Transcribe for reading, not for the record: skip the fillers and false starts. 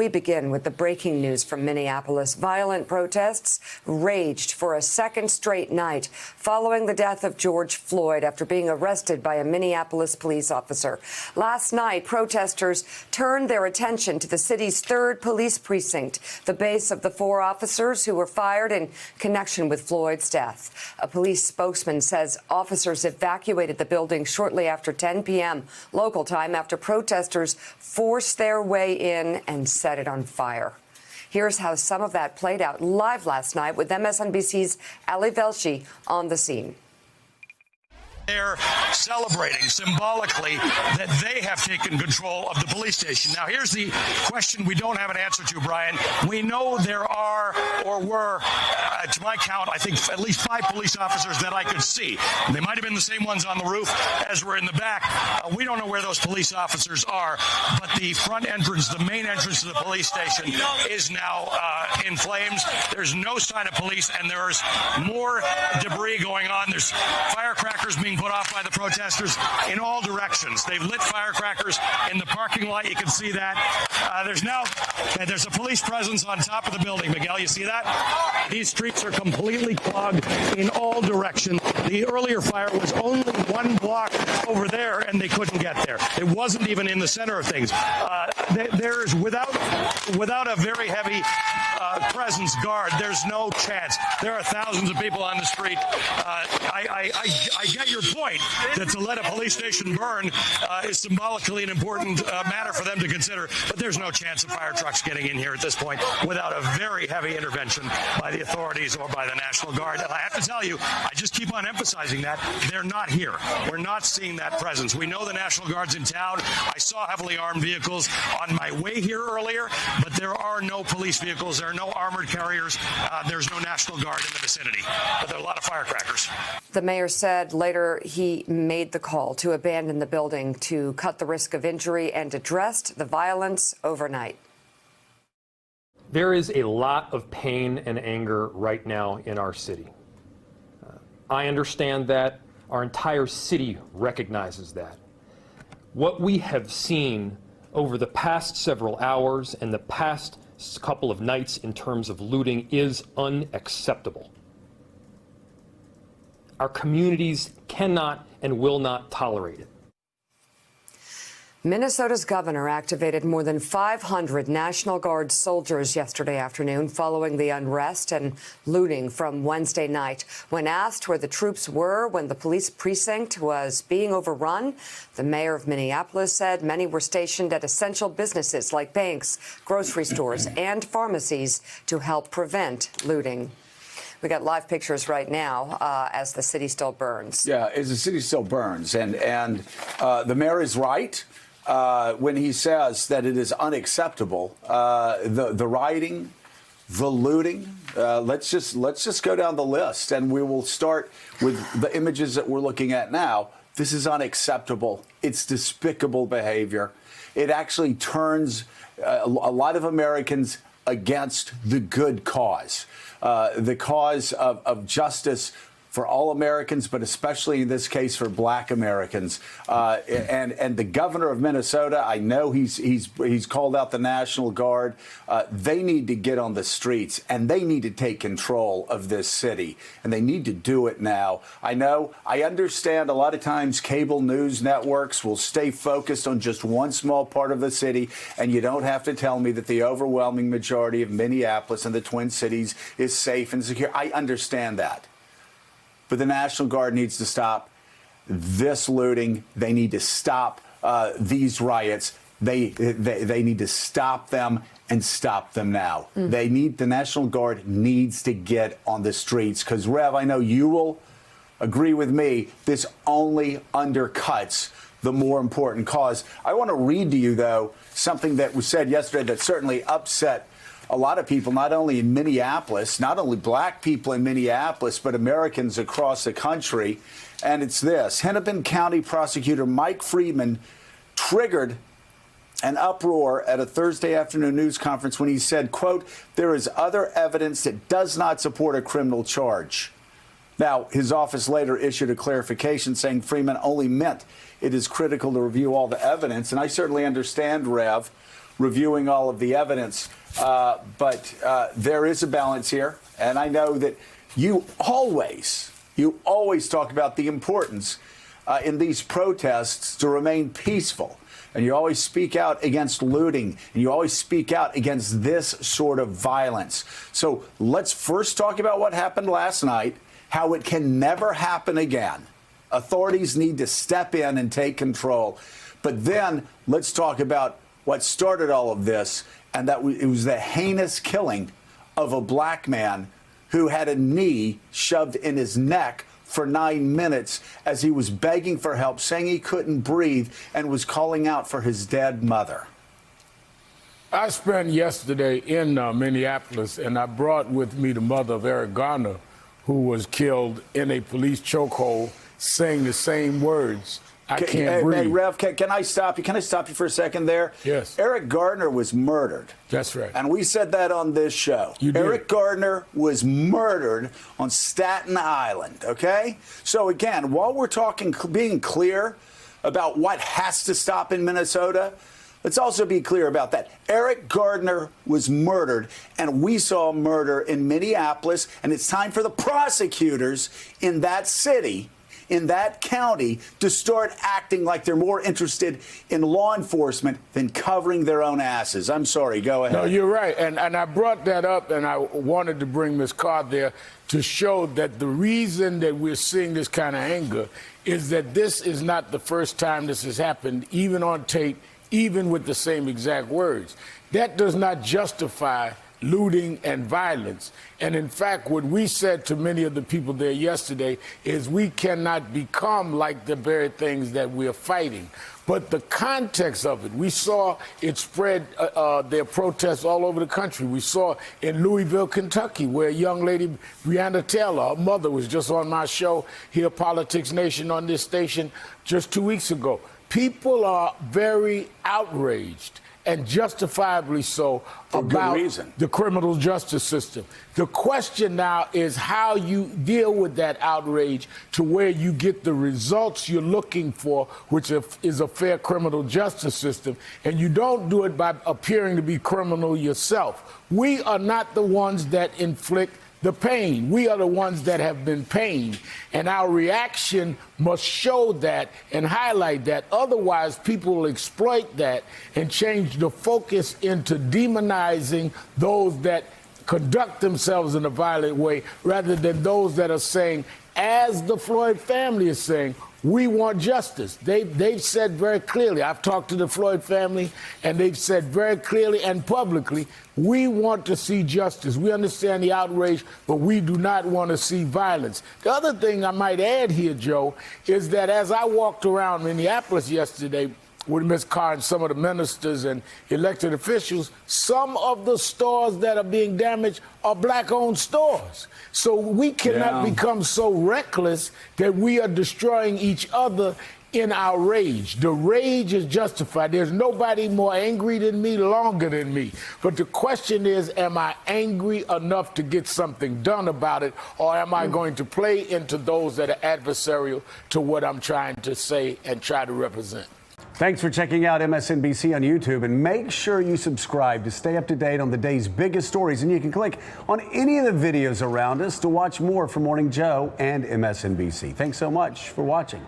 we begin with the breaking news from Minneapolis. Violent protests raged for a second straight night following the death of George Floyd after being arrested by a Minneapolis police officer. Last night, protesters turned their attention to the city's 3rd police precinct, the base of the 4 officers who were fired in connection with Floyd's death. A police spokesman says officers evacuated the building shortly after 10 p.m. local time after protesters forced their way in and set it on fire. Here's how some of that played out live last night with MSNBC's Ali Velshi on the scene. They're celebrating symbolically that they have taken control of the police station. Now, here's the question we don't have an answer to, Brian. We know there are or were, to my count, I think at least 5 police officers that I could see. They might have been the same ones on the roof as were in the back. We don't know where those police officers are, but the front entrance, the main entrance to the police station is now in flames. There's no sign of police, and there's more debris going on. There's firecrackers being put off by the protesters in all directions. They've lit firecrackers in the parking lot. You can see that. There's a police presence on top of the building. Miguel, you see that? These streets are completely clogged in all directions. The earlier fire was only 1 block over there, and they couldn't get there. It wasn't even in the center of things. There's without a very heavy presence guard, there's no chance. There are thousands of people on the street. I get your point that to let a police station burn is symbolically an important matter for them to consider, but there's no chance of fire trucks getting in here at this point without a very heavy intervention by the authorities or by the National Guard. And I have to tell you, I just keep on emphasizing that they're not here. We're not seeing that presence. We know the National Guard's in town. I saw heavily armed vehicles on my way here earlier, but there are no police vehicles. There are no armored carriers. There's no National Guard in the vicinity, but there are a lot of firecrackers. The mayor said later he made the call to abandon the building to cut the risk of injury and addressed the violence overnight. There is a lot of pain and anger right now in our city. I understand that. Our entire city recognizes that. What we have seen over the past several hours and the past couple of nights in terms of looting is unacceptable. Our communities cannot and will not tolerate it. Minnesota's governor activated more than 500 National Guard soldiers yesterday afternoon following the unrest and looting from Wednesday night. When asked where the troops were when the police precinct was being overrun, the mayor of Minneapolis said many were stationed at essential businesses like banks, grocery stores, and pharmacies to help prevent looting. We got live pictures right now as the city still burns. Yeah, as the city still burns. And the mayor is right when he says that it is unacceptable. The rioting, the looting. Let's just go down the list, and we will start with the images that we're looking at now. This is unacceptable. It's despicable behavior. It actually turns a lot of Americans against the good cause. The cause of justice for all Americans, but especially in this case for Black Americans. And the governor of Minnesota, I know he's called out the National Guard. They need to get on the streets, and they need to take control of this city, and they need to do it now. I understand a lot of times cable news networks will stay focused on just one small part of the city, and you don't have to tell me that the overwhelming majority of Minneapolis and the Twin Cities is safe and secure. I understand that. But the National Guard needs to stop this looting. They need to stop these riots. They need to stop them and stop them now. The National Guard needs to get on the streets because, Rev, I know you will agree with me, this only undercuts the more important cause. I want to read to you, though, something that was said yesterday that certainly upset a lot of people, not only in Minneapolis, not only Black people in Minneapolis, but Americans across the country. And it's this. Hennepin County Prosecutor Mike Friedman triggered an uproar at a Thursday afternoon news conference when he said, quote, "There is other evidence that does not support a criminal charge." Now, his office later issued a clarification saying Friedman only meant it is critical to review all the evidence. And I certainly understand, Rev, reviewing all of the evidence. But there is a balance here. And I know that you always talk about the importance in these protests to remain peaceful. And you always speak out against looting. And you always speak out against this sort of violence. So let's first talk about what happened last night, how it can never happen again. Authorities need to step in and take control. But then let's talk about what started all of this, and that it was the heinous killing of a black man who had a knee shoved in his neck for 9 minutes as he was begging for help, saying he couldn't breathe, and was calling out for his dead mother. I spent yesterday in Minneapolis, and I brought with me the mother of Eric Garner, who was killed in a police chokehold, saying the same words. I can't breathe. Hey, Rev, can I stop you? Can I stop you for a second there? Yes. Eric Garner was murdered. That's right. And we said that on this show. You did. Eric Garner was murdered on Staten Island, okay? So again, while we're talking, being clear about what has to stop in Minnesota, let's also be clear about that. Eric Garner was murdered, and we saw murder in Minneapolis, and it's time for the prosecutors in that city, in that county, to start acting like they're more interested in law enforcement than covering their own asses. I'm sorry, go ahead. No, you're right. And I brought that up, and I wanted to bring Ms. Carr there to show that the reason that we're seeing this kind of anger is that this is not the first time this has happened, even on tape, even with the same exact words. That does not justify looting and violence. And in fact, what we said to many of the people there yesterday is we cannot become like the very things that we're fighting. But the context of it, we saw it spread their protests all over the country. We saw in Louisville, Kentucky, where a young lady, Breonna Taylor, her mother, was just on my show here, Politics Nation, on this station just 2 weeks ago. People are very outraged, and justifiably so, about the criminal justice system. The question now is how you deal with that outrage to where you get the results you're looking for, which is a fair criminal justice system, and you don't do it by appearing to be criminal yourself. We are not the ones that inflict the pain. We are the ones that have been pained, and our reaction must show that and highlight that. Otherwise, people will exploit that and change the focus into demonizing those that conduct themselves in a violent way, rather than those that are saying, as the Floyd family is saying, we want justice. They've said very clearly, I've talked to the Floyd family, and they've said very clearly and publicly, we want to see justice. We understand the outrage, but we do not want to see violence. The other thing I might add here, Joe, is that as I walked around Minneapolis yesterday with Ms. Carr and some of the ministers and elected officials, some of the stores that are being damaged are black-owned stores. So we cannot become so reckless that we are destroying each other in our rage. The rage is justified. There's nobody more angry than me, longer than me. But the question is, am I angry enough to get something done about it, or am I going to play into those that are adversarial to what I'm trying to say and try to represent? Thanks for checking out MSNBC on YouTube, and make sure you subscribe to stay up to date on the day's biggest stories. And you can click on any of the videos around us to watch more from Morning Joe and MSNBC. Thanks so much for watching.